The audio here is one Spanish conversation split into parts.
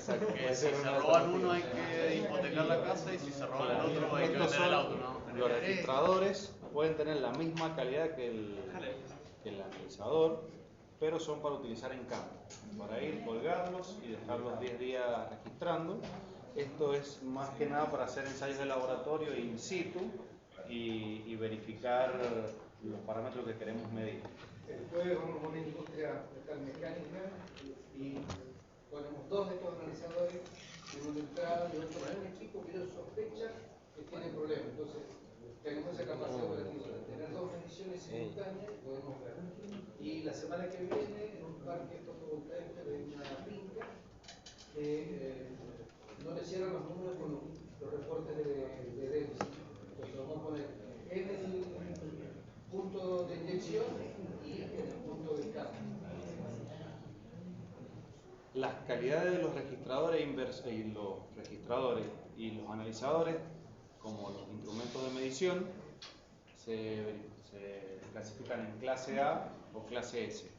Exacto, Que puede si ser se una roban uno hay alternativa. que hipotecar la casa y si se roban el otro hay que Estos vender el son auto, ¿no? los registradores, pueden tener la misma calidad que el analizador, pero son para utilizar en campo, para ir, colgarlos y dejarlos 10 días registrando. Esto es más que nada para hacer ensayos de laboratorio in situ y verificar los parámetros que queremos medir. Después vamos a una industria metalmecánica y ponemos dos de estos analizadores, uno de entrada y otro en un equipo que ellos sospechan que tiene problemas. Entonces, tenemos esa capacidad operativa de tener dos mediciones simultáneas, podemos ver. Y la semana que viene, en un parque fotovoltaico de una finca, no le cierran los números con los reportes de déficit. Entonces, vamos a poner en el punto de inyección y en el punto de cambio. Las calidades de los registradores y los analizadores, como los instrumentos de medición, se clasifican en clase A o clase S.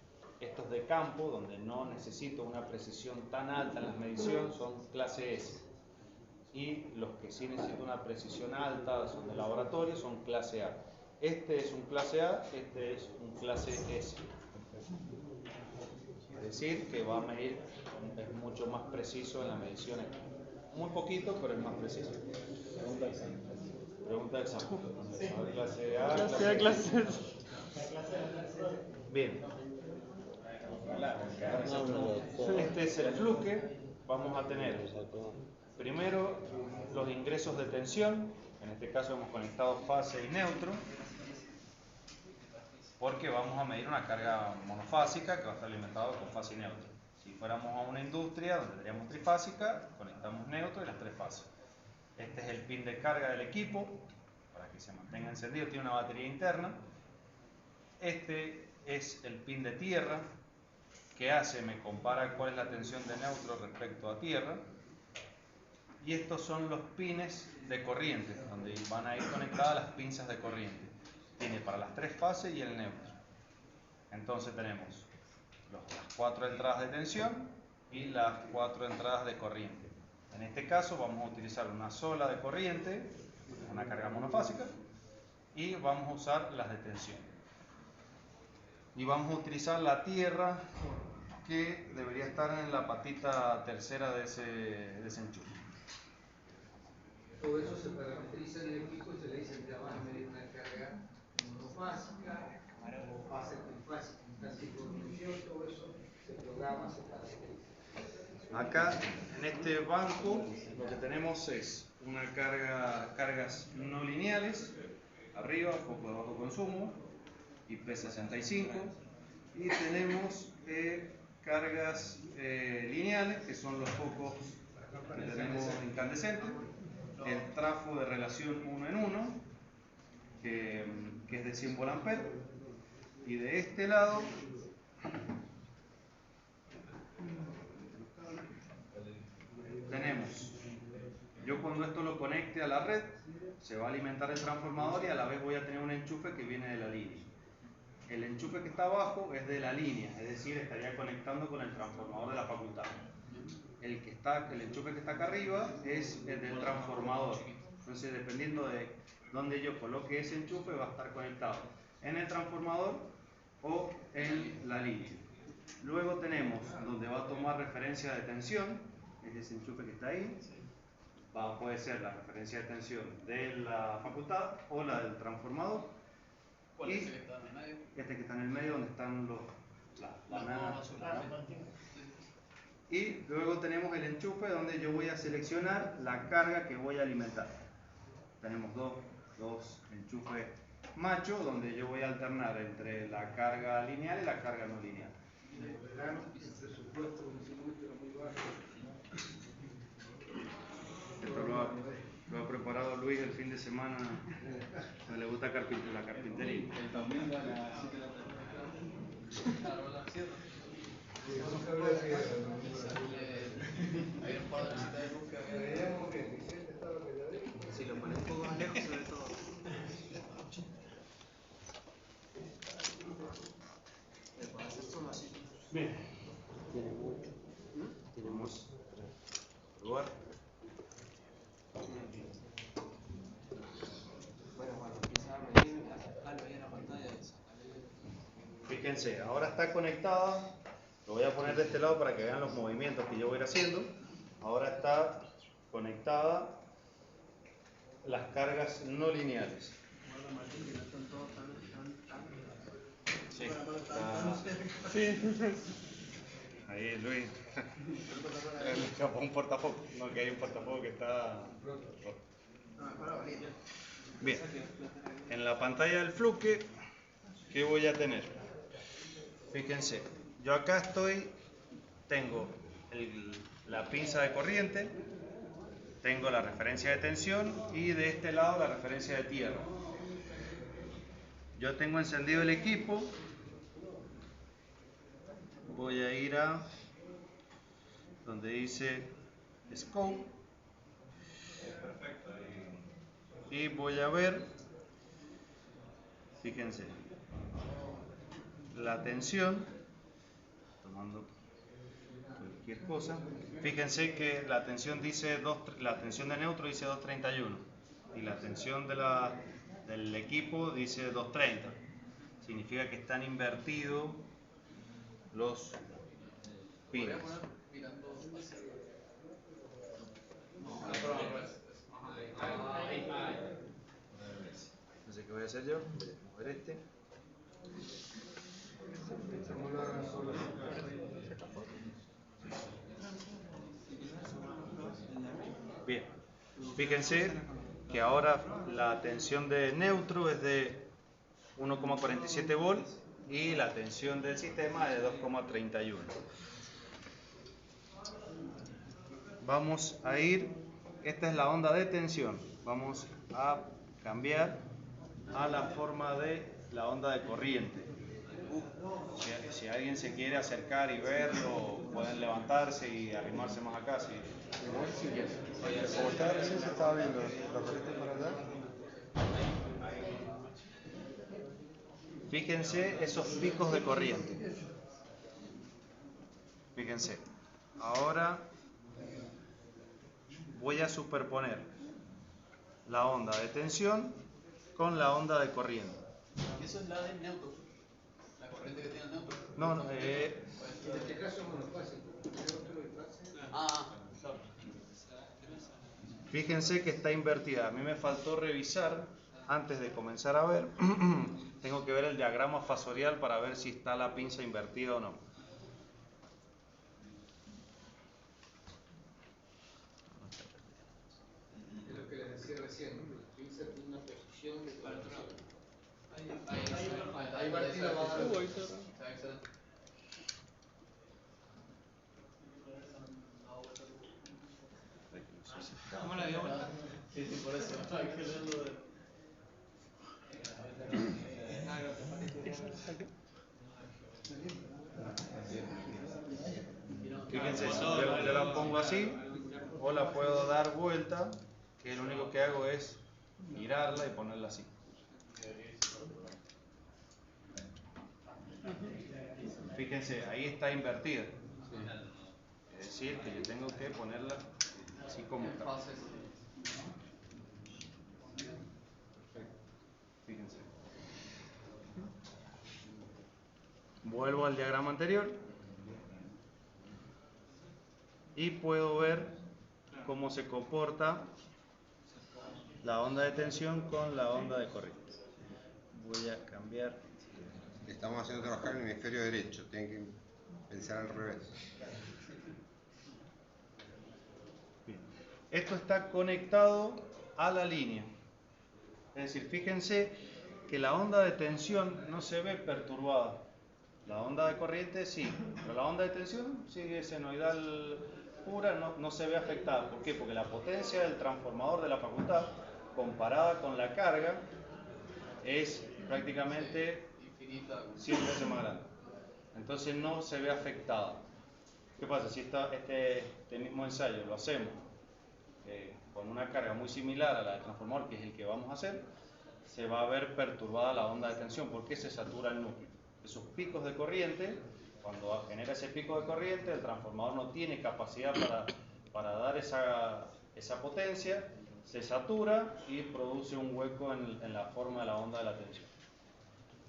Estos de campo, donde no necesito una precisión tan alta en las mediciones, son clase S. Y los que sí necesitan una precisión alta, son de laboratorio, son clase A. Este es un clase A, este es un clase S. Es decir, que va a medir, es mucho más preciso en las mediciones. Muy poquito, pero es más preciso. Pregunta de examen. Clase A, clase A, clase S. Bien. Este es el fluke. Vamos a tener primero los ingresos de tensión. En este caso hemos conectado fase y neutro, porque vamos a medir una carga monofásica que va a estar alimentada con fase y neutro. Si fuéramos a una industria donde tendríamos trifásica, conectamos neutro y las tres fases. Este es el pin de carga del equipo, para que se mantenga encendido, tiene una batería interna. Este es el pin de tierra, que hace, me compara cuál es la tensión de neutro respecto a tierra. Y estos son los pines de corriente, donde van a ir conectadas las pinzas de corriente. Tiene para las tres fases y el neutro. Entonces tenemos las cuatro entradas de tensión y las cuatro entradas de corriente. En este caso vamos a utilizar una sola de corriente, una carga monofásica, y vamos a usar las de tensión. Y vamos a utilizar la tierra que debería estar en la patita tercera de ese enchufe. Todo eso se parametriza en el equipo y se le dice que van a medir una carga monofásica o fase trifásica, casi por función, todo eso se programa, se parametriza. Acá en este banco lo que tenemos es una cargas no lineales, arriba, foco de bajo consumo, IP65, y tenemos cargas lineales, que son los focos que tenemos incandescentes, el trafo de relación 1 en 1, que es de 100 volt, y de este lado tenemos, yo cuando esto lo conecte a la red, se va a alimentar el transformador y a la vez voy a tener un enchufe que viene de la línea. El enchufe que está abajo es de la línea, es decir, estaría conectando con el transformador de la facultad. El enchufe que está acá arriba es el del transformador. Entonces, dependiendo de dónde yo coloque ese enchufe, va a estar conectado en el transformador o en la línea. Luego tenemos donde va a tomar referencia de tensión, es ese enchufe que está ahí. Puede ser la referencia de tensión de la facultad o la del transformador. ¿Cuál es el que está en el medio? Este que está en el medio, donde están y luego tenemos el enchufe donde yo voy a seleccionar la carga que voy a alimentar. Tenemos dos enchufes machos donde yo voy a alternar entre la carga lineal y la carga no lineal. En el verano, el presupuesto de un circuito era muy bajo. Esto lo ha preparado Luis el fin de semana. Le gusta la carpintería. El domingo a las 7 de la tarde. Claro, la cierra. Vamos a ver la piedra. Hay un par de visitas de luz que había. Veíamos que Vicente estaba calladito. Si lo pones un poco más lejos se ve todo. Le puedes hacer solo así. Bien. Tenemos lugar. Bueno, cuando empieza a medir, acercarlo ahí a la pantalla y sacarle. Fíjense, ahora está conectada. Lo voy a poner de este lado para que vean los movimientos que yo voy a ir haciendo. Ahora está conectada las cargas no lineales. Sí, está... Ahí, Luis. Me escapó un portafoco. No, que hay un portafoco que está roto. Bien. En la pantalla del fluke, ¿qué voy a tener? Fíjense, yo acá tengo la pinza de corriente, tengo la referencia de tensión y de este lado la referencia de tierra. Yo tengo encendido el equipo, voy a ir a donde dice Scope y voy a ver, fíjense, la tensión, tomando cualquier cosa, fíjense que la tensión la tensión de neutro dice 231 y la tensión del equipo dice 230. Significa que están invertidos los pines. Entonces, ¿qué voy a hacer yo? Voy a mover este. Bien, fíjense que ahora la tensión de neutro es de 1,47 volts y la tensión del sistema es de 2,31. Vamos a ir, esta es la onda de tensión, vamos a cambiar a la forma de la onda de corriente. Si alguien se quiere acercar y verlo, pueden levantarse y arrimarse más acá. Si... Como estaba recién, se estaba viendo la corriente para allá. Fíjense esos picos de corriente. Fíjense. Ahora voy a superponer la onda de tensión con la onda de corriente. Eso es la del neutro. La corriente que tiene el neutro. No, no, En este caso es monofásico. Neutro y fase. Claro. fíjense que está invertida. A mí me faltó revisar antes de comenzar a ver. Tengo que ver el diagrama fasorial para ver si está la pinza invertida o no. Es lo que les decía recién. La pinza tiene una posición de corrección. Ahí Martina va a dar. Excelente. ¿Cómo la dio? Sí, por eso. Hay que leerlo de... Fíjense, si yo la pongo así, o la puedo dar vuelta, que lo único que hago es girarla y ponerla así. Fíjense, ahí está invertida. Es decir, que yo tengo que ponerla así como está. Fíjense. Vuelvo al diagrama anterior y puedo ver cómo se comporta la onda de tensión con la onda de corriente. Voy a cambiar. Estamos haciendo trabajar en el hemisferio derecho, tienen que pensar al revés. Bien. Esto está conectado a la línea. Es decir, fíjense que la onda de tensión no se ve perturbada. La onda de corriente sí, pero la onda de tensión sigue senoidal pura, no se ve afectada. ¿Por qué? Porque la potencia del transformador de la facultad, comparada con la carga, es prácticamente 100 veces más grande. Entonces no se ve afectada. ¿Qué pasa? Si este mismo ensayo lo hacemos con una carga muy similar a la del transformador, que es el que vamos a hacer, se va a ver perturbada la onda de tensión porque se satura el núcleo. Esos picos de corriente, cuando genera ese pico de corriente, el transformador no tiene capacidad para dar esa potencia, se satura y produce un hueco en la forma de la onda de la tensión.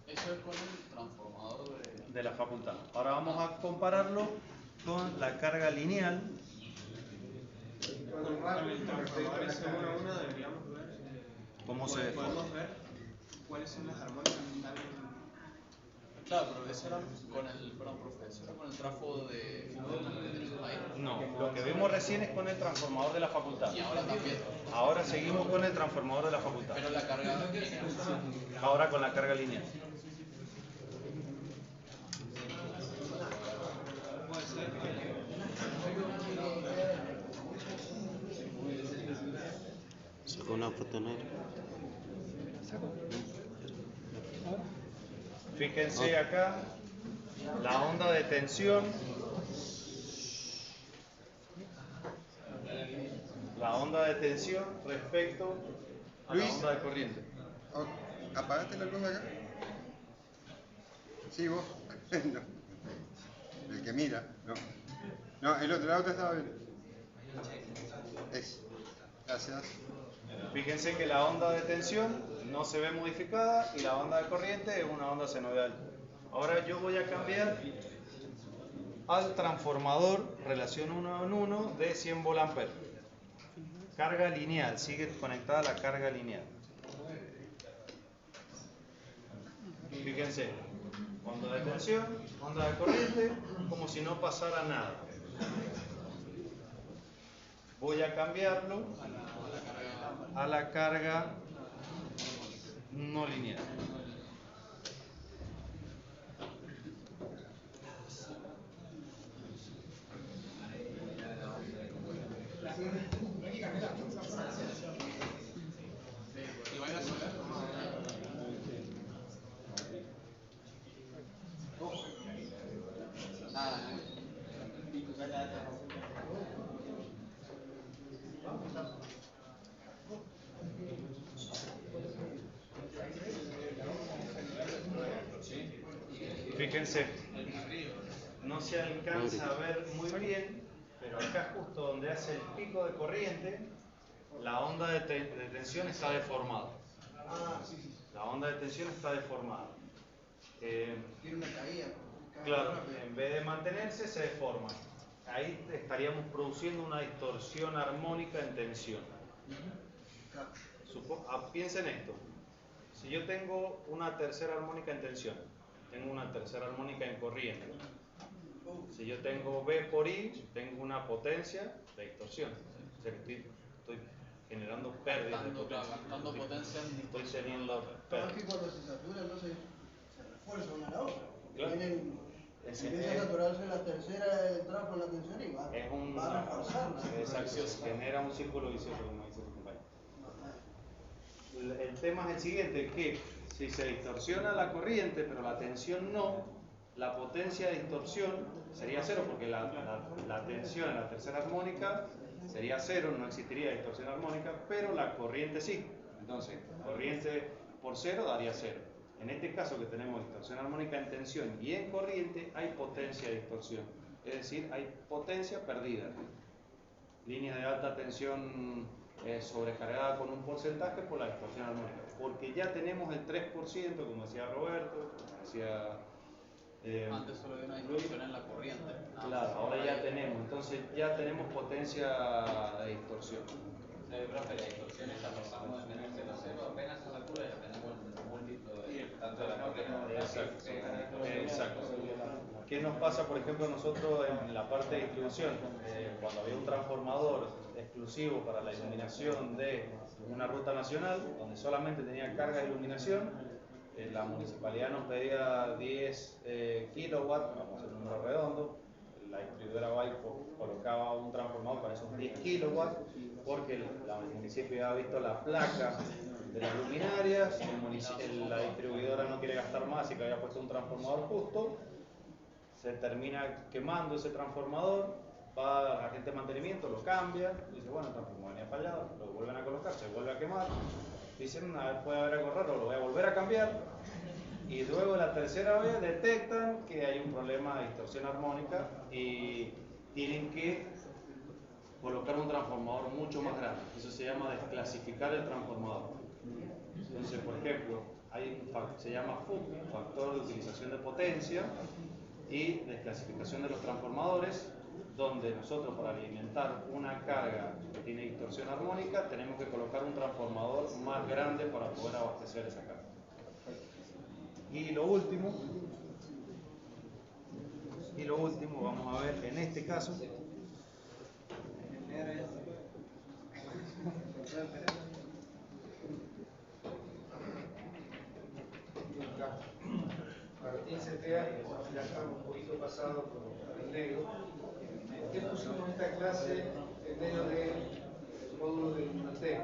Eso es con el transformador De la facultad. Ahora vamos a compararlo con la carga lineal. Con el transformador ese 1 a 1 deberíamos ver ¿Cómo se ve? podemos ver cuáles son las armónicas que están Claro, pero eso era con el, perdón, profe, eso era con el trafo de fútbol que tenemos ahí. No, lo que vimos recién es con el transformador de la facultad. Y ahora también. Ahora seguimos con el transformador de la facultad. Pero la carga lineal. Ahora con la carga lineal. puede ser que Sacó una foto negra. Fíjense acá, la onda de tensión, respecto a la Luis. onda de corriente. Oh, ¿apagaste la luz de acá? Sí, vos. No. El que mira, no. No, el otro estaba bien. Es. Gracias. Fíjense que la onda de tensión no se ve modificada y la onda de corriente es una onda senoidal. Ahora yo voy a cambiar al transformador relación 1 en 1 de 100 VA. Carga lineal, sigue conectada la carga lineal. Fíjense, onda de tensión, onda de corriente, como si no pasara nada. Voy a cambiarlo a la carga no lineal. Y van a saber. Nada, Fíjense, no se alcanza a ver muy bien, pero acá justo donde hace el pico de corriente, la onda de tensión está deformada. La onda de tensión está deformada. Tiene una caída. Claro, en vez de mantenerse, se deforma. Ahí estaríamos produciendo una distorsión armónica en tensión. Piensen esto. Si yo tengo una tercera armónica en tensión, tengo una tercera armónica en corriente. Si yo tengo B por I, tengo una potencia de distorsión. O sea que estoy generando pérdidas de potencia. gastando potencia en Estoy teniendo Pero es pérdidas. que cuando se satura no se refuerza una a la otra. Claro. Empieza a saturarse la tercera, entra con la tensión y va a reforzarla. Exacto, genera un círculo vicioso, como dice su compañero. El tema es el siguiente, que si se distorsiona la corriente, pero la tensión no, la potencia de distorsión sería cero, porque la tensión en la tercera armónica sería cero, no existiría distorsión armónica, pero la corriente sí. Entonces, corriente por cero daría cero. En este caso que tenemos distorsión armónica en tensión y en corriente, hay potencia de distorsión. Es decir, hay potencia perdida. Líneas de alta tensión sobrecargada con un porcentaje por la distorsión armónica. Porque ya tenemos el 3%, como decía Roberto, como decía antes solo había una distorsión en la corriente. claro, ahora ya tenemos. Entonces ya tenemos potencia de distorsión. Profe, la distorsión esta pasamos de tener 0,0 apenas a esa altura ya tenemos el múltiplo de tanto de la nota como de la Exacto. ¿Qué nos pasa, por ejemplo, nosotros en la parte de distribución? Cuando había un transformador exclusivo para la iluminación de una ruta nacional, donde solamente tenía carga de iluminación, la municipalidad nos pedía 10 kilowatts, vamos a hacer un número redondo, la distribuidora va y colocaba un transformador para esos 10 kilowatts, porque el municipio había visto la placa de las luminarias, la distribuidora no quiere gastar más y que había puesto un transformador justo, se termina quemando ese transformador, va la gente de mantenimiento, lo cambia, dice bueno, el transformador venía fallado, lo vuelven a colocar, se vuelve a quemar, dicen a ver, puede haber algo raro, lo voy a volver a cambiar, y luego la tercera vez detectan que hay un problema de distorsión armónica y tienen que colocar un transformador mucho más grande. Eso se llama desclasificar el transformador. Entonces, por ejemplo, se llama FUP, factor de utilización de potencia, y desclasificación de los transformadores, donde nosotros para alimentar una carga que tiene distorsión armónica tenemos que colocar un transformador más grande para poder abastecer esa carga. Y lo último, vamos a ver en este caso. Martín Cepeda, ya estamos un poquito pasado por el negro. ¿Por qué pusimos esta clase en medio del módulo de Inotec?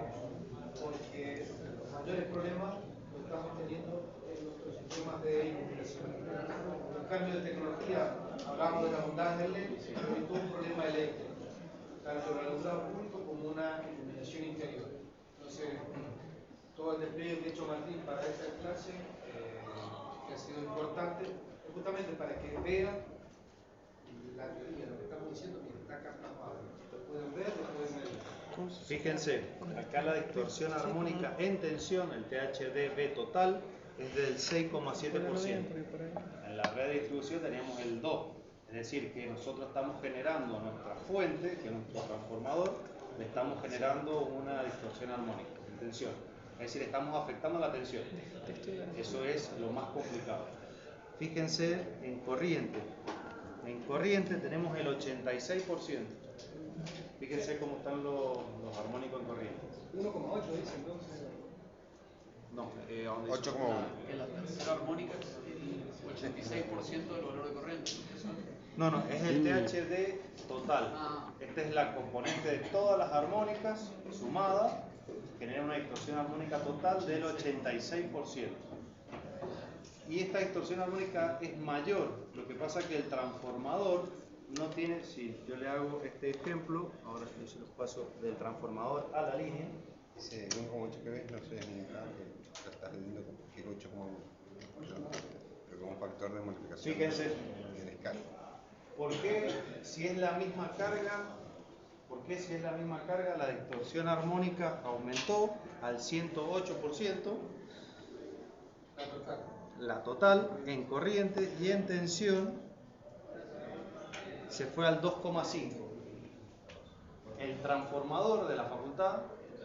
Porque los mayores problemas los estamos teniendo en nuestros sistemas de iluminación. En cambio de tecnología, hablamos de la bondad del LED, pero hay todo un problema eléctrico, tanto en el alumbrado público como una iluminación interior. Entonces, todo el despliegue que ha hecho Martín para esta clase que ha sido importante, justamente para que vean la teoría, lo que estamos diciendo, que está acá plasmado. Lo pueden ver, lo pueden medir. Fíjense, acá la distorsión armónica en tensión, el THD-B total, es del 6,7%. En la red de distribución teníamos el 2%. Es decir, que nosotros estamos generando nuestra fuente, que es nuestro transformador, le estamos generando una distorsión armónica en tensión. Es decir, estamos afectando la tensión. Eso es lo más complicado. Fíjense en corriente. En corriente tenemos el 86%. Fíjense cómo están los armónicos en corriente. 1,8 dice entonces. No, 8,1. En la tercera armónica es el 86% del valor de corriente. No, es el THD total. Esta es la componente de todas las armónicas sumada, genera una distorsión armónica total del 86%. Y esta distorsión armónica es mayor. Lo que pasa es que el transformador no tiene, si yo le hago este ejemplo, ahora yo se los paso del transformador a la línea. Ese 1,8 que ves no sé ni acá, que estás leyendo que es 8,1. Pero con un factor de multiplicación. Fíjense. En escala. ¿Por qué si es la misma carga, la distorsión armónica aumentó al 108%? La total en corriente, y en tensión se fue al 2,5. El transformador de la facultad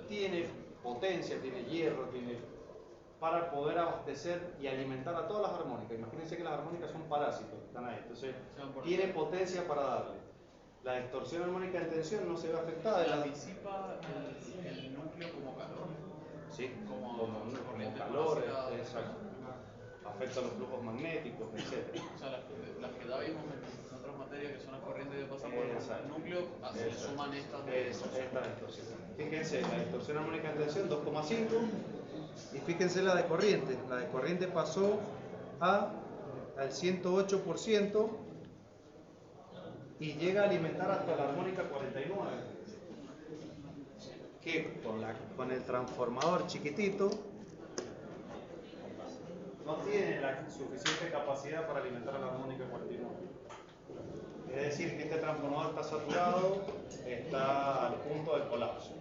tiene potencia, tiene hierro, para poder abastecer y alimentar a todas las armónicas. Imagínense que las armónicas son parásitos, están ahí, entonces tiene potencia para darle. La distorsión armónica en tensión no se ve afectada. La disipa el núcleo como calor. Sí, como como calor, exacto. Afecta los flujos magnéticos, etc. O sea, las que ya vimos en otras materias, que son las corrientes que pasan por el núcleo, se suman estas distorsiones. Fíjense, la distorsión armónica en tensión 2,5, y fíjense la de corriente. La de corriente pasó al 108% y llega a alimentar hasta la armónica 49, que con el transformador chiquitito no tiene la suficiente capacidad para alimentar a la armónica 49. Es decir, que este transformador está saturado, está al punto del colapso.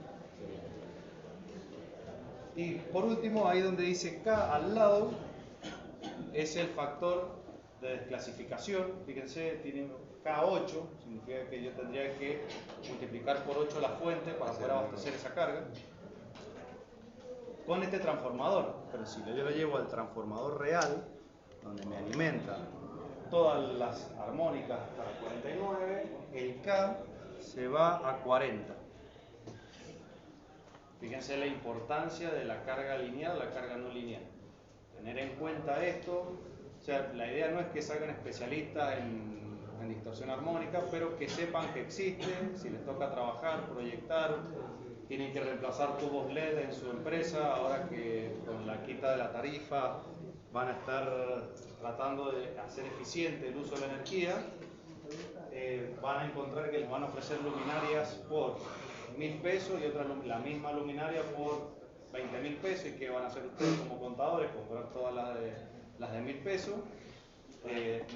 Y por último, ahí donde dice K al lado, es el factor de desclasificación. Fíjense, tiene K8, significa que yo tendría que multiplicar por 8 la fuente para poder abastecer esa carga con este transformador. Pero si yo lo llevo al transformador real, donde me alimenta todas las armónicas hasta la 49, el K se va a 40. Fíjense la importancia de la carga lineal, la carga no lineal. Tener en cuenta esto, o sea, la idea no es que salgan especialistas en distorsión armónica, pero que sepan que existe, si les toca trabajar, proyectar, tienen que reemplazar tubos LED en su empresa, ahora que con la quita de la tarifa van a estar tratando de hacer eficiente el uso de la energía, van a encontrar que les van a ofrecer luminarias por 1.000 pesos y otra la misma luminaria por 20.000 pesos, y que van a hacer ustedes como contadores, comprar todas las de 1.000 pesos,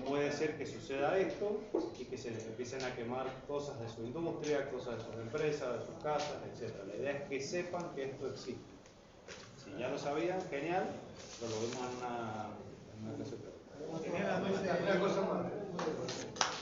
puede ser que suceda esto y que se les empiecen a quemar cosas de su industria, cosas de sus empresas, de sus casas, etc. La idea es que sepan que esto existe. Si ya lo sabían, genial, pero lo vemos en una clase. Una cosa más.